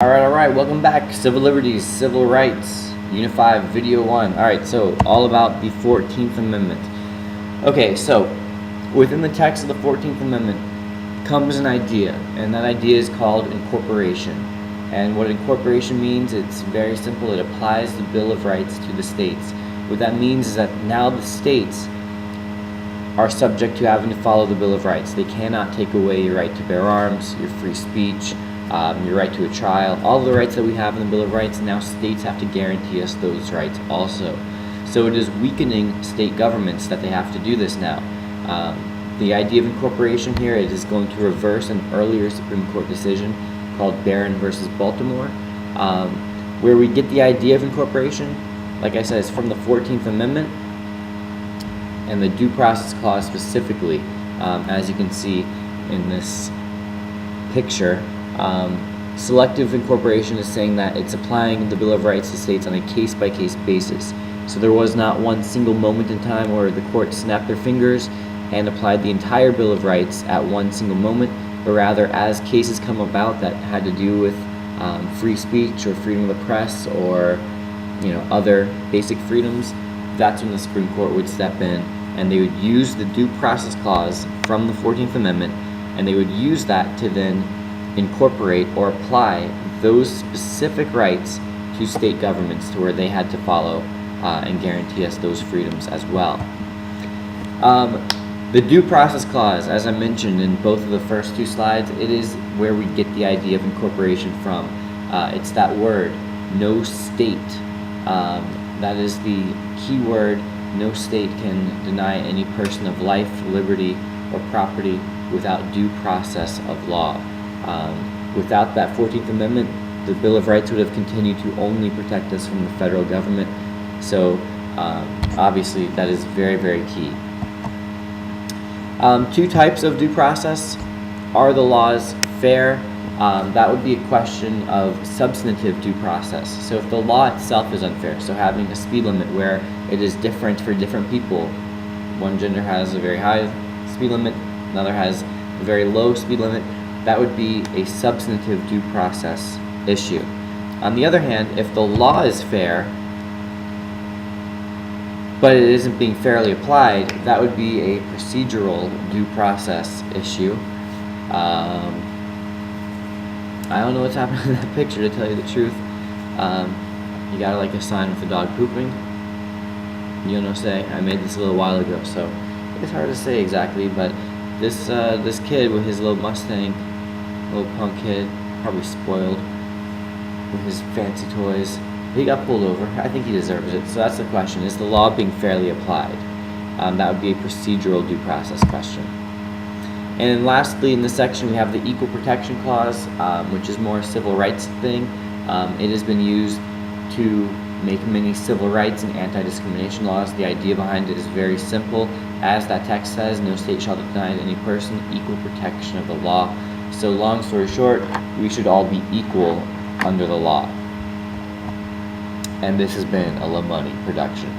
Alright, welcome back. Civil Liberties, Civil Rights, Unit 5, Video 1. Alright, so all about the 14th Amendment. Okay, so within the text of the 14th Amendment comes an idea, and that idea is called incorporation. And what incorporation means, it's very simple. It applies the Bill of Rights to the states. What that means is that now the states are subject to having to follow the Bill of Rights. They cannot take away your right to bear arms, your free speech, your right to a trial, all of the rights that we have in the Bill of Rights. Now states have to guarantee us those rights also. So it is weakening state governments that they have to do this now. The idea of incorporation here, it is going to reverse an earlier Supreme Court decision called Barron versus Baltimore, where we get the idea of incorporation, like I said, is from the 14th Amendment and the Due Process Clause specifically, as you can see in this picture. Selective incorporation is saying that it's applying the Bill of Rights to states on a case-by-case basis. So there was not one single moment in time where the court snapped their fingers and applied the entire Bill of Rights at one single moment, but rather as cases come about that had to do with free speech or freedom of the press or other basic freedoms, that's when the Supreme Court would step in and they would use the Due Process Clause from the 14th Amendment, and they would use that to then incorporate or apply those specific rights to state governments to where they had to follow and guarantee us those freedoms as well. The Due Process Clause, as I mentioned in both of the first two slides, it is where we get the idea of incorporation from. It's that word, no state. That is the key word. No state can deny any person of life, liberty, or property without due process of law. Without that 14th Amendment, the Bill of Rights would have continued to only protect us from the federal government. So obviously that is very, very key. Two types of due process. Are the laws fair? That would be a question of substantive due process. So if the law itself is unfair, so having a speed limit where it is different for different people, one gender has a very high speed limit, another has a very low speed limit, that would be a substantive due process issue. On the other hand, if the law is fair, but it isn't being fairly applied, that would be a procedural due process issue. I don't know what's happening in that picture, to tell you the truth. You got like a sign with a dog pooping. Say, I made this a little while ago, so it's hard to say exactly, but this kid with his little Mustang, little punk kid, probably spoiled with his fancy toys. He got pulled over. I think he deserves it. So that's the question. Is the law being fairly applied? That would be a procedural due process question. And lastly, in this section, we have the Equal Protection Clause, which is more a civil rights thing. It has been used to make many civil rights and anti-discrimination laws. The idea behind it is very simple. As that text says, no state shall deny to any person equal protection of the law. So long story short, we should all be equal under the law. And this has been a La Money production.